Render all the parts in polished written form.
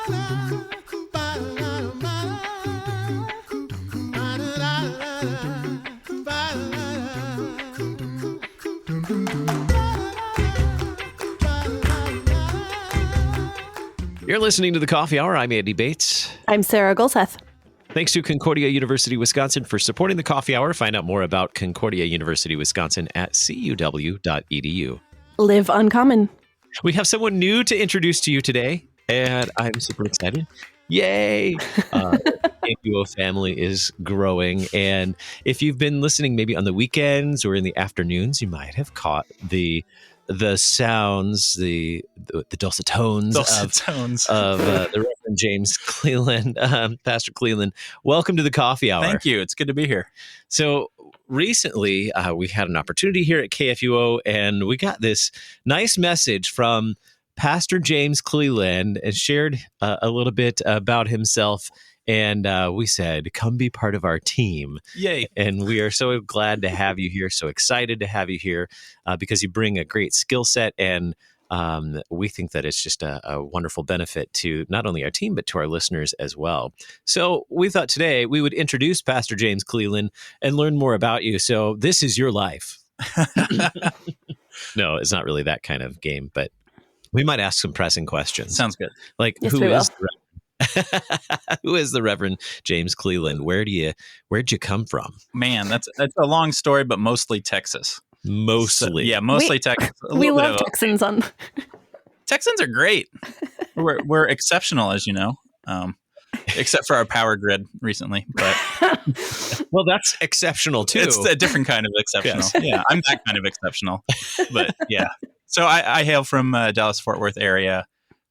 You're listening to The Coffee Hour. I'm Andy Bates. I'm Sarah Golseth. Thanks to Concordia University, Wisconsin for supporting The Coffee Hour. Find out more about Concordia University, Wisconsin at cuw.edu. Live uncommon. We have someone new to introduce to you today, and I'm super excited. Yay! KFUO family is growing, and if you've been listening maybe on the weekends or in the afternoons, you might have caught the sounds, the dulcet tones of the Reverend James Cleland, Pastor Cleland. Welcome to the Coffee Hour. Thank you. It's good to be here. So recently, we had an opportunity here at KFUO, and we got this nice message from Pastor James Cleland and shared a little bit about himself. And we said, come be part of our team. Yay. And we are so glad to have you here, so excited to have you here because you bring a great skill set. And we think that it's just a wonderful benefit to not only our team, but to our listeners as well. So we thought today we would introduce Pastor James Cleland and learn more about you. So this is your life. No, it's not really that kind of game, but we might ask some pressing questions. Sounds good. Like, Yes, who is the Reverend James Cleland? Where'd you come from? Man, that's a long story, but mostly Texas. Mostly. Mostly Texas. We love Texans on. Texans are great. We're exceptional, as you know. Except for our power grid recently, but well, that's exceptional too. It's a different kind of exceptional. Yes. Yeah, I'm that kind of exceptional. But yeah. So I hail from Dallas-Fort Worth area.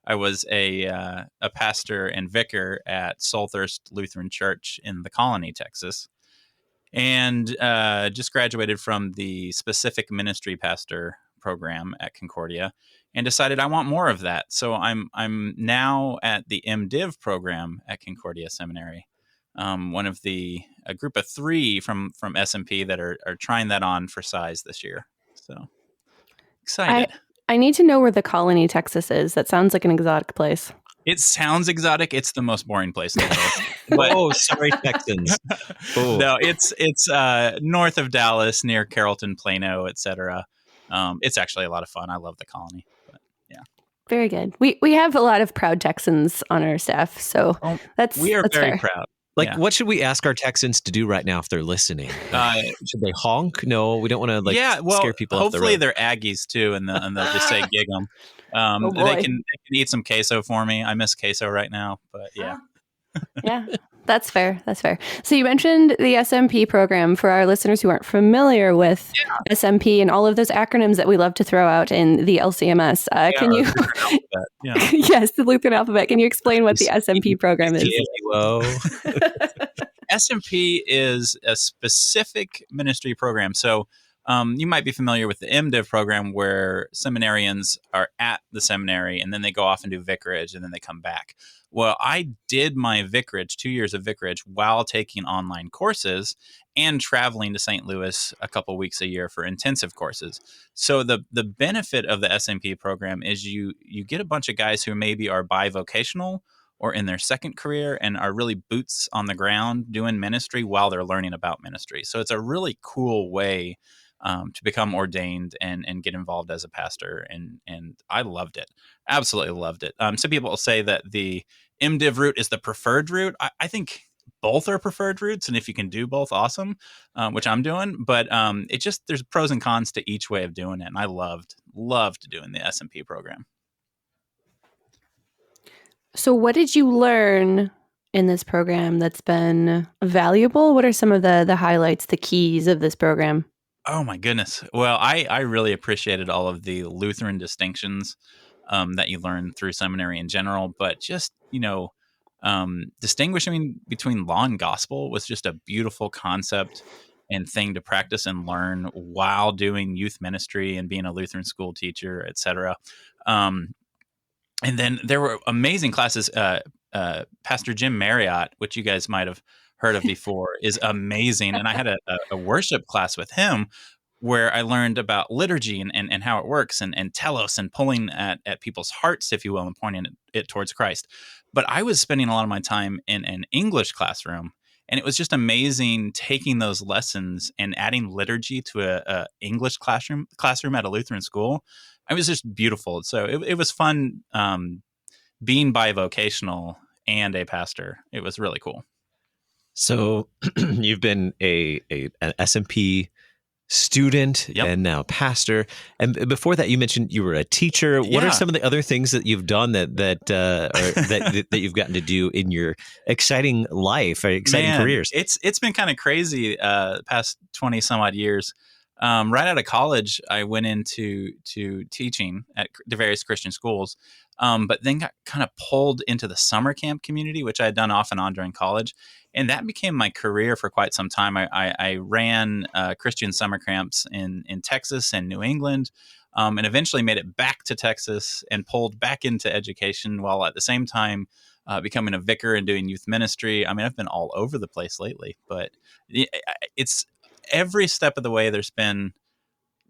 I was a pastor and vicar at Soulthirst Lutheran Church in the Colony, Texas, and just graduated from the specific ministry pastor program at Concordia, and decided I want more of that. So I'm now at the MDiv program at Concordia Seminary, one of a group of 3 from SMP that are trying that on for size this year. So excited. I need to know where the Colony, Texas is. That sounds like an exotic place. It sounds exotic. It's the most boring place in the world. But, oh, sorry, Texans. Oh. No, it's north of Dallas, near Carrollton, Plano, etc. It's actually a lot of fun. I love the Colony. But, yeah, very good. We have a lot of proud Texans on our staff, so we are very fair. proud. Like, what should we ask our Texans to do right now if they're listening? Should they honk? No, we don't want to scare people off the road. Hopefully they're Aggies too, and they'll just say gig 'em. They can eat some queso for me. I miss queso right now, but yeah. Yeah, that's fair. That's fair. So you mentioned the SMP program. For our listeners who aren't familiar with SMP and all of those acronyms that we love to throw out in the LCMS, can you? Yes, the Lutheran alphabet. Can you explain what the SMP program is? SMP is a specific ministry program. So you might be familiar with the MDiv program, where seminarians are at the seminary and then they go off and do vicarage and then they come back. Well, I did my vicarage, 2 years of vicarage, while taking online courses and traveling to St. Louis a couple weeks a year for intensive courses. So the benefit of the SMP program is you get a bunch of guys who maybe are bivocational or in their second career and are really boots on the ground doing ministry while they're learning about ministry. So it's a really cool way to become ordained and get involved as a pastor. And I loved it. Absolutely loved it. Some people will say that the MDiv route is the preferred route. I think both are preferred routes. And if you can do both, awesome, which I'm doing. But there's pros and cons to each way of doing it. And I loved doing the SMP program. So what did you learn in this program that's been valuable? What are some of the highlights, the keys of this program? Oh, my goodness. Well, I really appreciated all of the Lutheran distinctions that you learn through seminary in general. But just, distinguishing between law and gospel was just a beautiful concept and thing to practice and learn while doing youth ministry and being a Lutheran school teacher, et cetera. And then there were amazing classes. Pastor Jim Marriott, which you guys might have heard of before, is amazing. And I had a worship class with him where I learned about liturgy and how it works and telos and pulling at people's hearts, if you will, and pointing it towards Christ. But I was spending a lot of my time in an English classroom, and it was just amazing taking those lessons and adding liturgy to a English classroom at a Lutheran school. It was just beautiful. So it was fun being bivocational and a pastor. It was really cool. So you've been an SMP student and now pastor. And before that, you mentioned you were a teacher. What are some of the other things that you've done that you've gotten to do in your exciting life, exciting careers? It's been kind of crazy past 20 some odd years. Right out of college, I went into teaching at the various Christian schools, but then got kind of pulled into the summer camp community, which I had done off and on during college. And that became my career for quite some time. I ran Christian summer camps in Texas and New England, and eventually made it back to Texas and pulled back into education while at the same time becoming a vicar and doing youth ministry. I mean, I've been all over the place lately, but it's every step of the way there's been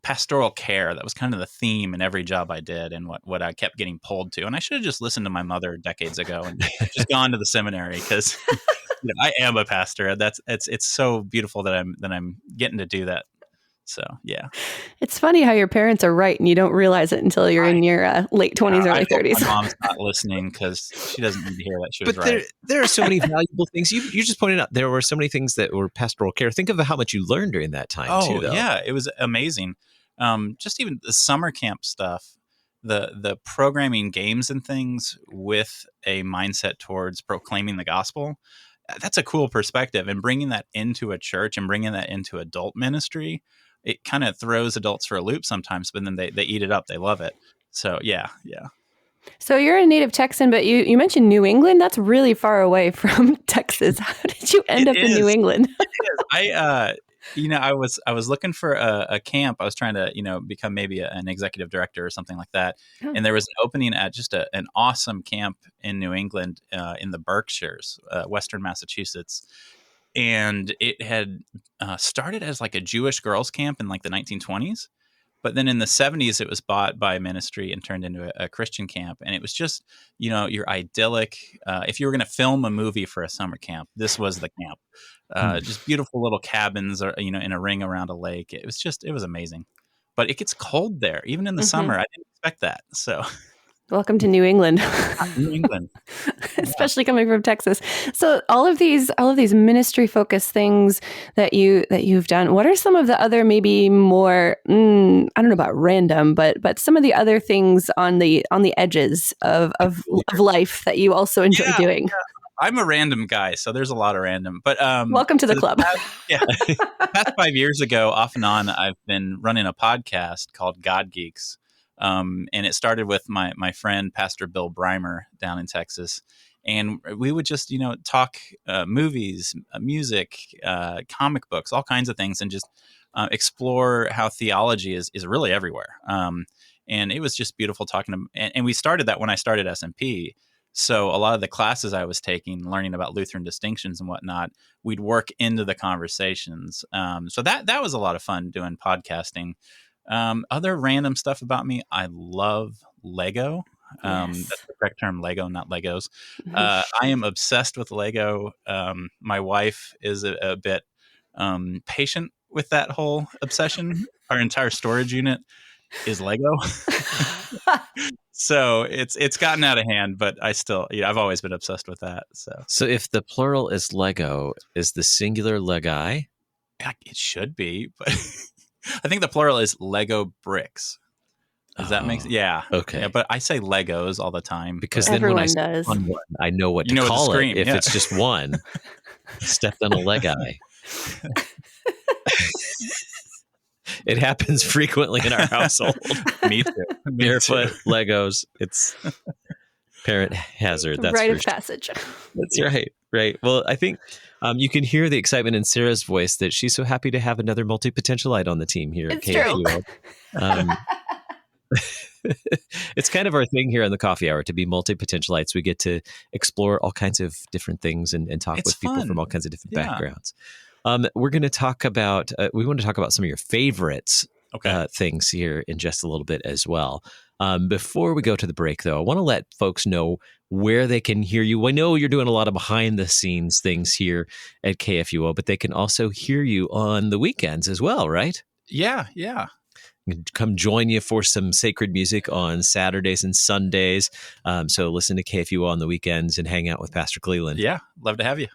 pastoral care. That was kind of the theme in every job I did and what I kept getting pulled to. And I should have just listened to my mother decades ago and just gone to the seminary, because I am a pastor. It's so beautiful that I'm getting to do that. So, yeah. It's funny how your parents are right and you don't realize it until you're in your late 20s, early 30s. My mom's not listening because she doesn't need to hear that she was right. There are so many valuable things. You just pointed out there were so many things that were pastoral care. Think of how much you learned during that time, too, though. Yeah. It was amazing. Just even the summer camp stuff, the programming games and things with a mindset towards proclaiming the gospel. That's a cool perspective. And bringing that into a church and bringing that into adult ministry, it kind of throws adults for a loop sometimes, but then they eat it up. They love it. So, yeah. So you're a native Texan, but you mentioned New England. That's really far away from Texas. How did you end up in New England? I was looking for a camp. I was trying to, become maybe an executive director or something like that. Oh. And there was an opening at just an awesome camp in New England, in the Berkshires, Western Massachusetts. And it had started as like a Jewish girls camp in like the 1920s. But then in the 70s, it was bought by a ministry and turned into a Christian camp. And it was just, your idyllic. If you were going to film a movie for a summer camp, this was the camp. Just beautiful little cabins, in a ring around a lake. It was amazing. But it gets cold there, even in the summer. I didn't expect that. So. Welcome to New England. New England. Especially coming from Texas. So all of these ministry focused things that you've done, what are some of the other maybe more I don't know about random, but some of the other things on the edges of life that you also enjoy doing? Yeah. I'm a random guy, so there's a lot of random. But welcome to the club. Past 5 years ago, off and on, I've been running a podcast called God Geeks. And it started with my friend, Pastor Bill Breimer down in Texas. And we would just, talk movies, music, comic books, all kinds of things, and just explore how theology is really everywhere. And it was just beautiful talking to him. And we started that when I started SMP. So a lot of the classes I was taking, learning about Lutheran distinctions and whatnot, we'd work into the conversations. So that was a lot of fun doing podcasting. Other random stuff about me, I love Lego. That's the correct term, Lego, not Legos. I am obsessed with Lego. My wife is a bit patient with that whole obsession. Our entire storage unit is Lego. So it's gotten out of hand, but I still, I've always been obsessed with that. So if the plural is Lego, is the singular Legai? It should be, but I think the plural is Lego bricks. Does that make sense? Yeah. Okay. Yeah, but I say Legos all the time. Because then when I say one, I know what to call it. If it's just one, stepped on a Legai. It happens frequently in our household. Me too. Barefoot, Legos. It's parent hazard. That's rite of passage. That's right. Right. Well, I think you can hear the excitement in Sarah's voice that she's so happy to have another multi-potentialite on the team here at KFUO. It's kind of our thing here on the coffee hour to be multi-potentialites. We get to explore all kinds of different things and talk with people from all kinds of different backgrounds. We're going to talk about, we want to talk about some of your favorites Okay. things here in just a little bit as well. Before we go to the break, though, I want to let folks know where they can hear you. I know you're doing a lot of behind the scenes things here at KFUO, but they can also hear you on the weekends as well, right? Yeah. Come join you for some sacred music on Saturdays and Sundays. So listen to KFUO on the weekends and hang out with Pastor Cleland. Yeah. Love to have you.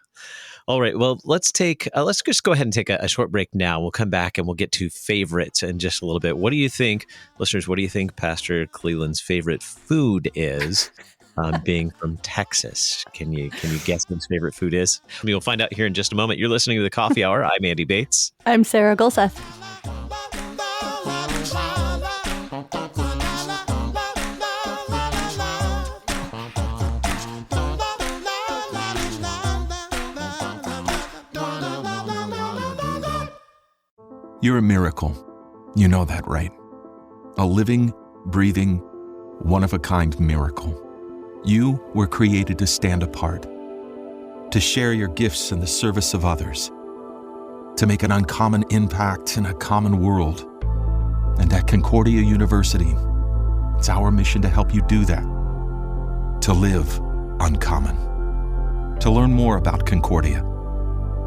All right. Well, let's just go ahead and take a short break now. We'll come back and we'll get to favorites in just a little bit. What do you think, listeners? What do you think Pastor Cleland's favorite food is? Being from Texas, can you guess what his favorite food is? You'll find out here in just a moment. You're listening to the Coffee Hour. I'm Andy Bates. I'm Sarah Gulseth. You're a miracle. You know that, right? A living, breathing, one-of-a-kind miracle. You were created to stand apart, to share your gifts in the service of others, to make an uncommon impact in a common world. And at Concordia University, it's our mission to help you do that, to live uncommon. To learn more about Concordia,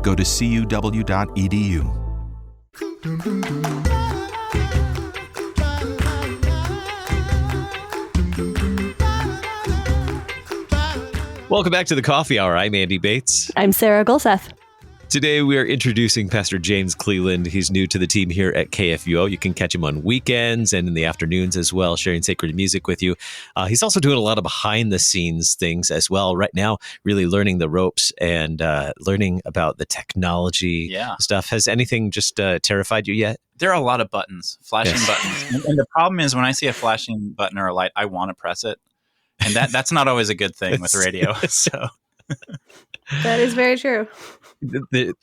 go to cuw.edu. Welcome back to the Coffee Hour. I'm Andy Bates. I'm Sarah Gulseth. Today we are introducing Pastor James Cleland. He's new to the team here at KFUO. You can catch him on weekends and in the afternoons as well, sharing sacred music with you. He's also doing a lot of behind-the-scenes things as well right now, really learning the ropes and learning about the technology stuff. Has anything just terrified you yet? There are a lot of buttons, flashing buttons. And the problem is when I see a flashing button or a light, I want to press it. And that's not always a good thing with radio. So That is very true.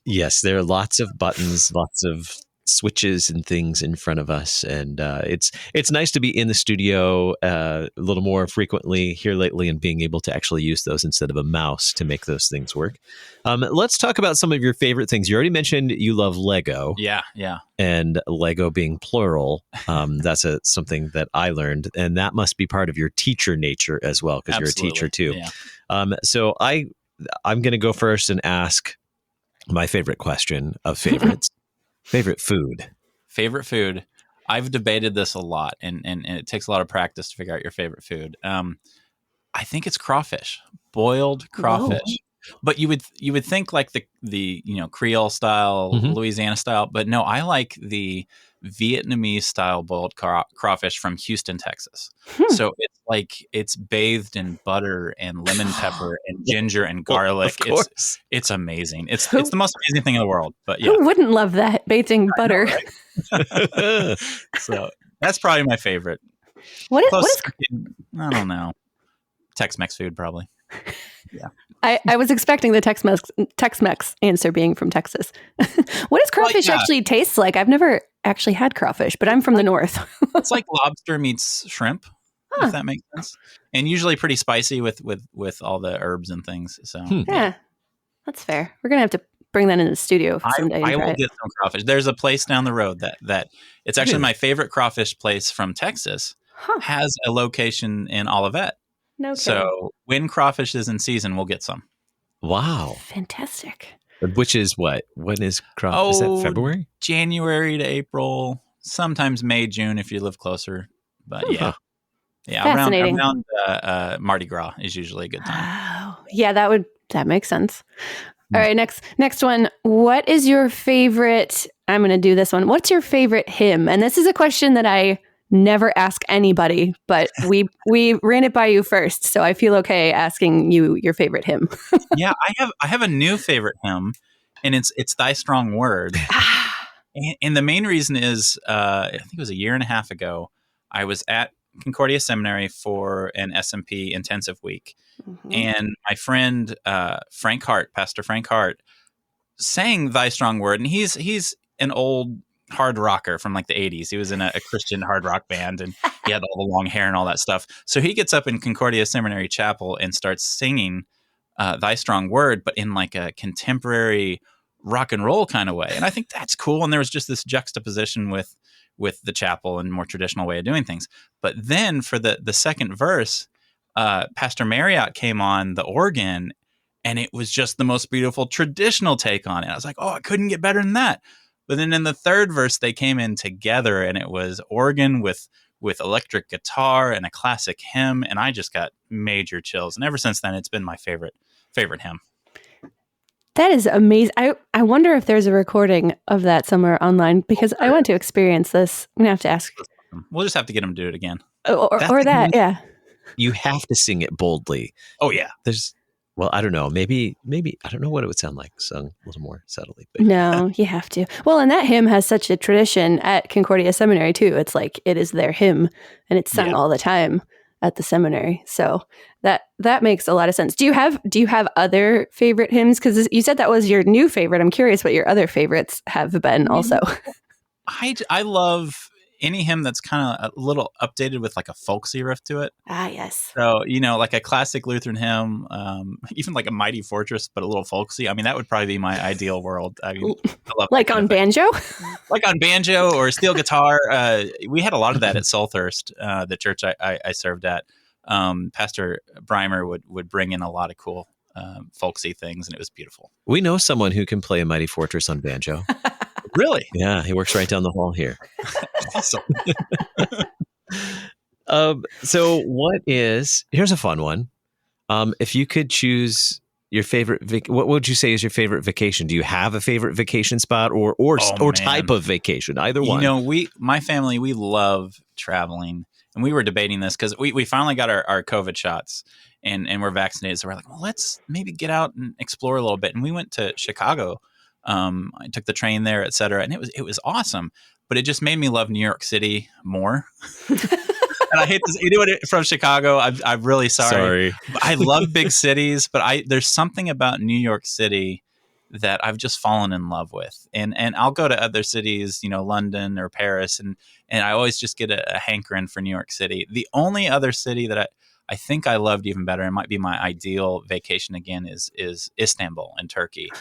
Yes, there are lots of buttons, lots of switches and things in front of us, and it's nice to be in the studio a little more frequently here lately and being able to actually use those instead of a mouse to make those things work. Let's talk about some of your favorite things. You already mentioned you love Lego. Yeah. And Lego being plural, that's something that I learned, and that must be part of your teacher nature as well, because you're a teacher too. Yeah. So I'm going to go first and ask my favorite question of favorites. Favorite food. I've debated this a lot, and it takes a lot of practice to figure out your favorite food. I think it's crawfish, boiled crawfish. Whoa. But you would think like the Creole style, Louisiana style, but no, I like the Vietnamese style boiled crawfish from Houston, Texas. So it's bathed in butter and lemon pepper and ginger and garlic. It's amazing. It's the most amazing thing in the world. But yeah, who wouldn't love that, bathed butter? Know, right? So that's probably my favorite. What is I don't know. Tex-Mex food, probably. Yeah. I was expecting the Tex-Mex answer being from Texas. What does crawfish actually taste like? I've never actually had crawfish, but I'm from the north. It's like lobster meets shrimp, if that makes sense. And usually pretty spicy with all the herbs and things. So yeah, that's fair. We're gonna have to bring that in the studio someday. I will get some crawfish. There's a place down the road that it's actually my favorite crawfish place from Texas. Has a location in Olivet. No kidding. So when crawfish is in season, we'll get some. Wow. Fantastic. Which is what? When is crawfish? Is that February? January to April. Sometimes May, June if you live closer. But yeah. Yeah, fascinating. Around Mardi Gras is usually a good time. Oh, yeah, that makes sense. All right, next one. What is your favorite? I'm going to do this one. What's your favorite hymn? And this is a question that I never ask anybody, but we ran it by you first, so I feel okay asking you your favorite hymn. Yeah, I have a new favorite hymn, and it's Thy Strong Word. And the main reason is I think it was a year and a half ago, I was at Concordia Seminary for an SMP intensive week, and my friend Frank Hart, Pastor Frank Hart, sang Thy Strong Word, and he's an old hard rocker from like the 80s. He was in a Christian hard rock band, and he had all the long hair and all that stuff. So he gets up in Concordia Seminary Chapel and starts singing Thy Strong Word, but in like a contemporary rock and roll kind of way. And I think that's cool. And there was just this juxtaposition with the chapel and more traditional way of doing things. But then for the second verse, Pastor Marriott came on the organ, and it was just the most beautiful traditional take on it. I was like, oh, I couldn't get better than that. But then in the third verse, they came in together, and it was organ with electric guitar and a classic hymn. And I just got major chills. And ever since then, it's been my favorite hymn. That is amazing. I wonder if there's a recording of that somewhere online, because I want to experience this. I'm going to have to ask. We'll just have to get them to do it again. Or that, yeah. You have to sing it boldly. Oh, yeah. Well, I don't know. Maybe I don't know what it would sound like sung a little more subtly. But No, you have to. Well, and that hymn has such a tradition at Concordia Seminary too. It's like it is their hymn, and it's sung all the time at the seminary. So that makes a lot of sense. Do you have other favorite hymns? Because you said that was your new favorite. I'm curious what your other favorites have been also. I love any hymn that's kind of a little updated with like a folksy riff to it. Ah, yes. So, like a classic Lutheran hymn, even like a Mighty Fortress, but a little folksy. I mean, that would probably be my ideal world. I mean, I love like on banjo? Like on banjo or steel guitar. We had a lot of that at Soulthirst, the church I served at. Pastor Breimer would bring in a lot of cool folksy things, and it was beautiful. we know someone who can play a Mighty Fortress on banjo. Really? Yeah, he works right down the hall here. Awesome. So here's a fun one. If you could choose your favorite, what would you say is your favorite vacation? Do you have a favorite vacation spot or type of vacation? Either one. My family, we love traveling, and we were debating this because we finally got our COVID shots and we're vaccinated. So we're like, well, let's maybe get out and explore a little bit. And we went to Chicago. I took the train there, et cetera, and it was awesome. But it just made me love New York City more. And I hate this. Anyone from Chicago, I'm really sorry. I love big cities, but there's something about New York City that I've just fallen in love with. And I'll go to other cities, London or Paris, and I always just get a hankering for New York City. The only other city that I think I loved even better, and might be my ideal vacation again, is Istanbul in Turkey.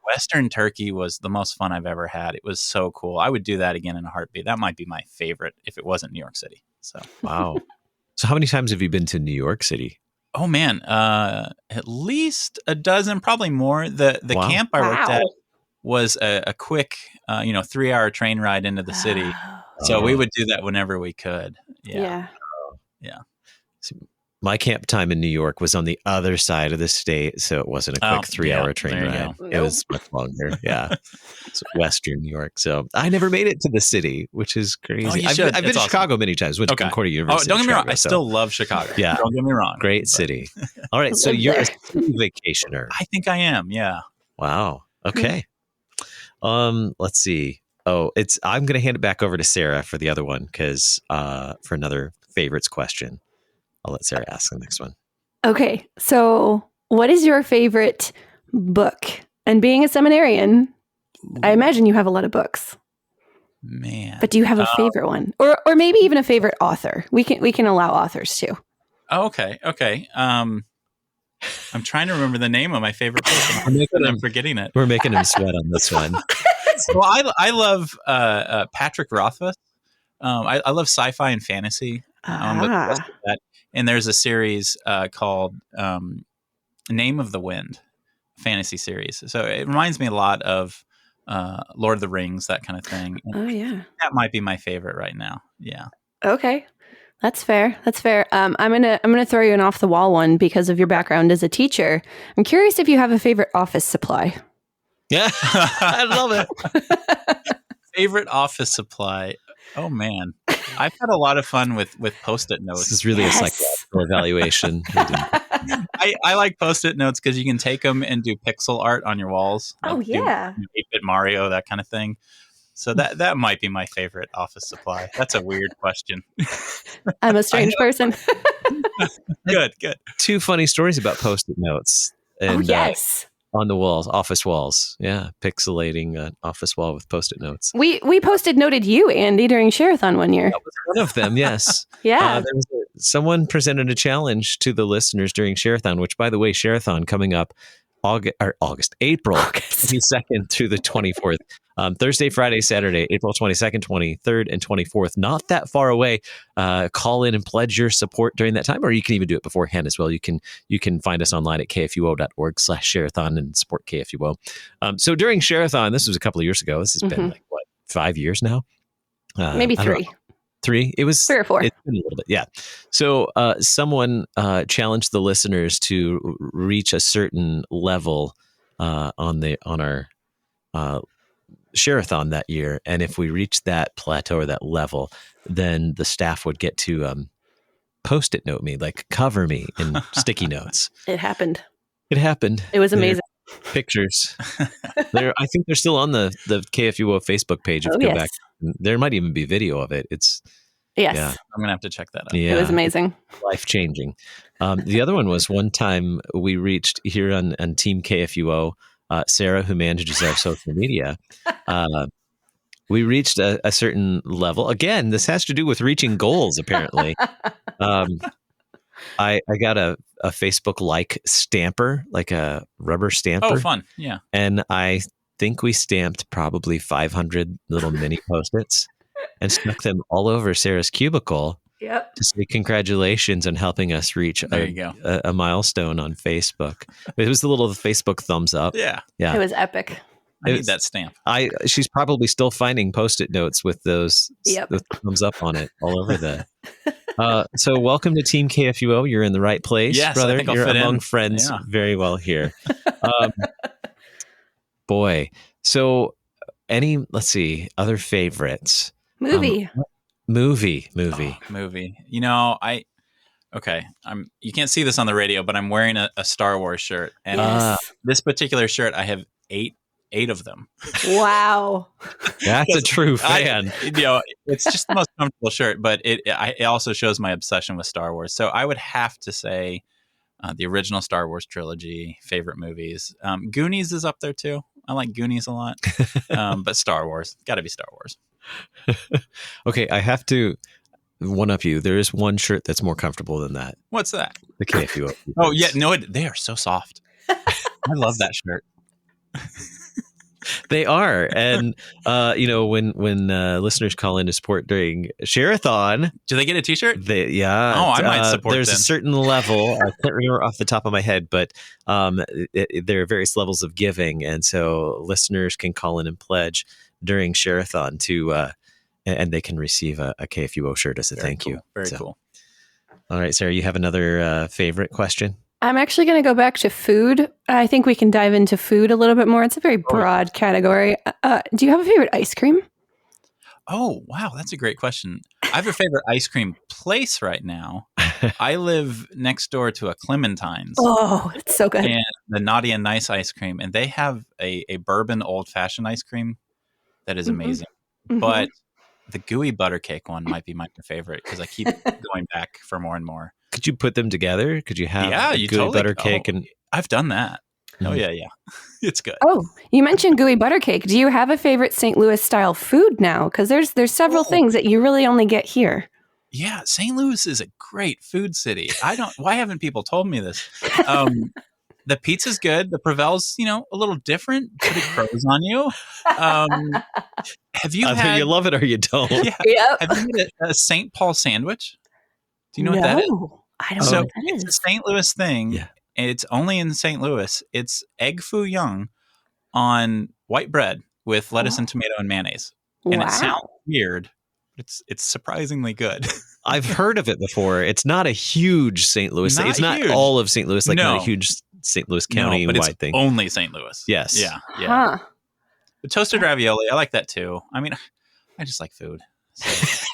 Western Turkey was the most fun I've ever had. It was so cool. I would do that again in a heartbeat. That might be my favorite if it wasn't New York City. So wow. So how many times have you been to New York City? Oh man, at least a dozen, probably more. The Wow. camp I worked at was a quick 3-hour train ride into the city. So we would do that whenever we could. Yeah. So my camp time in New York was on the other side of the state, so it wasn't a quick 3-hour train ride. It was much longer. Yeah. It's Western New York. So I never made it to the city, which is crazy. I've been to Chicago many times. Went to Concordia University. Don't get me wrong. Chicago, I still love Chicago. Yeah. Don't get me wrong. Great city. All right. So you're a city vacationer. I think I am. Yeah. Wow. Okay. Let's see. I'm going to hand it back over to Sarah for the other one, because for another favorites question. I'll let Sarah ask the next one. Okay. So what is your favorite book? And being a seminarian, I imagine you have a lot of books. Man. But do you have a favorite one? Or maybe even a favorite author? We can allow authors too. Okay. I'm trying to remember the name of my favorite book. I'm forgetting it. We're making him sweat on this one. Well, I love Patrick Rothfuss. I love sci-fi and fantasy. And there's a series called Name of the Wind, fantasy series. So it reminds me a lot of Lord of the Rings, that kind of thing. Oh yeah, that might be my favorite right now. Yeah. Okay, that's fair. I'm gonna throw you an off the wall one because of your background as a teacher. I'm curious if you have a favorite office supply. Yeah, I love it. Favorite office supply. Oh man, I've had a lot of fun with Post-it notes. This is really a psychological evaluation. I like Post-it notes because you can take them and do pixel art on your walls. Oh yeah, 8-bit Mario, that kind of thing. So that might be my favorite office supply. That's a weird question. I'm a strange person. Good. 2 funny stories about Post-it notes. And, yes. On the walls, office walls. Yeah, pixelating an office wall with Post-it notes. We Post-it noted you, Andy, during Share-a-thon one year. That was one of them, yes. Yeah. Someone presented a challenge to the listeners during Share-a-thon, which, by the way, Share-a-thon coming up April 22nd through the 24th. Thursday, Friday, Saturday, April 22nd, 23rd, and 24th. Not that far away. Call in and pledge your support during that time, or you can even do it beforehand as well. You can find us online at kfuo.org/shareathon and support KFUO. So during Shareathon, this was a couple of years ago. This has been 5 years now? Maybe 3. 3? It was 3 or 4. It's been a little bit, yeah. So someone challenged the listeners to reach a certain level on our Shareathon that year, and if we reached that plateau or that level, then the staff would get to post-it note me, like cover me in sticky notes. It happened. It was amazing. Pictures. I think they're still on the KFUO Facebook page. If you go back, there might even be video of it. Yes. Yeah. I'm gonna have to check that out. Yeah, it was amazing. Life-changing. The other one was one time we reached here on Team KFUO, Sarah, who manages our social media. We reached a certain level. Again, this has to do with reaching goals, apparently. I got a Facebook like stamper, like a rubber stamper. Oh, fun. Yeah. And I think we stamped probably 500 little mini Post-its and stuck them all over Sarah's cubicle. Yep. To say congratulations on helping us reach a milestone on Facebook. It was the little Facebook thumbs up. Yeah. It was epic. I need that stamp. She's probably still finding Post-it notes with those with thumbs up on it all over the. So welcome to Team KFUO. You're in the right place, yes, brother. I think You're among in. friends very well here. Boy. So let's see, other favorites. Movie. Movie. Movie. You know, you can't see this on the radio, but I'm wearing a Star Wars shirt. And this particular shirt, I have eight of them. Wow. That's a true fan. It's just the most comfortable shirt, but it also shows my obsession with Star Wars. So I would have to say the original Star Wars trilogy, favorite movies. Goonies is up there too. I like Goonies a lot. But Star Wars, got to be Star Wars. Okay, I have to one up you. There is one shirt that's more comfortable than that. What's that? The KFUO. Oh yeah, no, they are so soft. I love that shirt. They are, and when listeners call in to support during Shareathon, do they get a T-shirt? I might support. There's them. a certain level. I can't remember off the top of my head, but there are various levels of giving, and so listeners can call in and pledge during Shareathon to, and they can receive a KFUO shirt as a thank you. Very cool. All right, Sarah, you have another favorite question? I'm actually going to go back to food. I think we can dive into food a little bit more. It's a very broad category. Do you have a favorite ice cream? Oh, wow. That's a great question. I have a favorite ice cream place right now. I live next door to a Clementine's. Oh, it's so good. And the Naughty and Nice ice cream. And they have a bourbon old-fashioned ice cream that is amazing. Mm-hmm. But the gooey butter cake one might be my favorite because I keep going back for more and more. Could you put them together? Could you have gooey totally butter cake? And I've done that. Oh, yeah. It's good. Oh, you mentioned gooey butter cake. Do you have a favorite St. Louis style food now? Because there's several things that you really only get here. Yeah, St. Louis is a great food city. Why haven't people told me this? The pizza's good. The Provel's, a little different. But it grows on you. Have you either you love it or you don't? Yeah. Yep. Have you had a St. Paul sandwich? Do you know what that is? I don't know what that is. It's a St. Louis thing. Yeah. It's only in St. Louis. It's egg foo young on white bread with lettuce and tomato and mayonnaise. And it sounds weird, but it's surprisingly good. I've heard of it before. It's not a huge St. Louis thing. It's not huge. All of St. Louis, not a huge St. Louis County wide thing. Only St. Louis. Yes. Yeah. Huh. But toasted ravioli, I like that too. I mean, I just like food. So.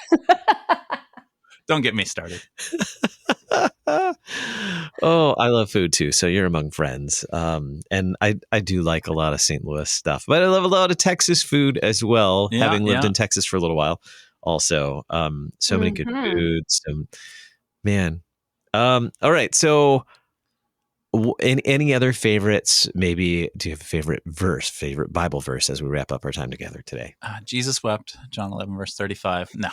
Don't get me started. Oh, I love food too. So you're among friends. And I do like a lot of St. Louis stuff, but I love a lot of Texas food as well. Having lived in Texas for a little while also. So many good foods. Man. All right. So any other favorites? Maybe do you have a favorite Bible verse as we wrap up our time together today? Jesus wept, John 11, verse 35. No.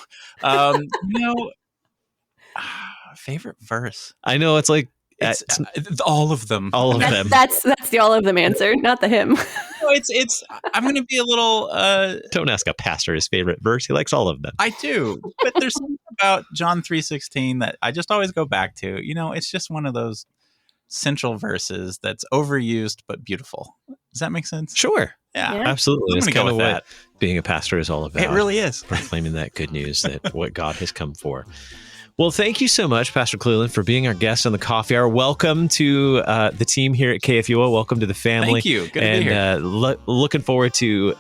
Favorite verse. I know it's like It's all of them. All of them. That's the all of them answer, not the hymn. No, it's. I'm going to be a little. Don't ask a pastor his favorite verse. He likes all of them. I do, but there's something about John 3:16 that I just always go back to. It's just one of those central verses that's overused but beautiful. Does that make sense? Sure. Yeah. Absolutely. I'm It's gonna go kind of with what being a pastor is all about. It really is. Proclaiming that good news, that what God has come for. Well, thank you so much, Pastor Cleland, for being our guest on the Coffee Hour. Welcome to the team here at KFUO. Welcome to the family. Thank you. Good to be here. Looking forward to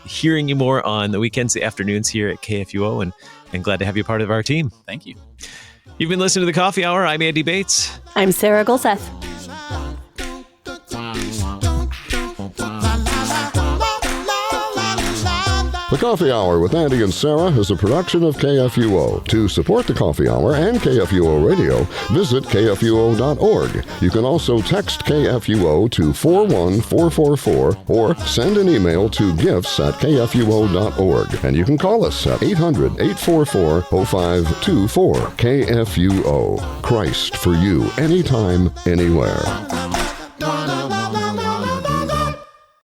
hearing you more on the weekends, the afternoons here at KFUO, and glad to have you part of our team. Thank you. You've been listening to the Coffee Hour. I'm Andy Bates. I'm Sarah Golseth. The Coffee Hour with Andy and Sarah is a production of KFUO. To support the Coffee Hour and KFUO Radio, visit KFUO.org. You can also text KFUO to 41444 or send an email to gifts@KFUO.org. And you can call us at 800-844-0524. KFUO. Christ for you, anytime, anywhere.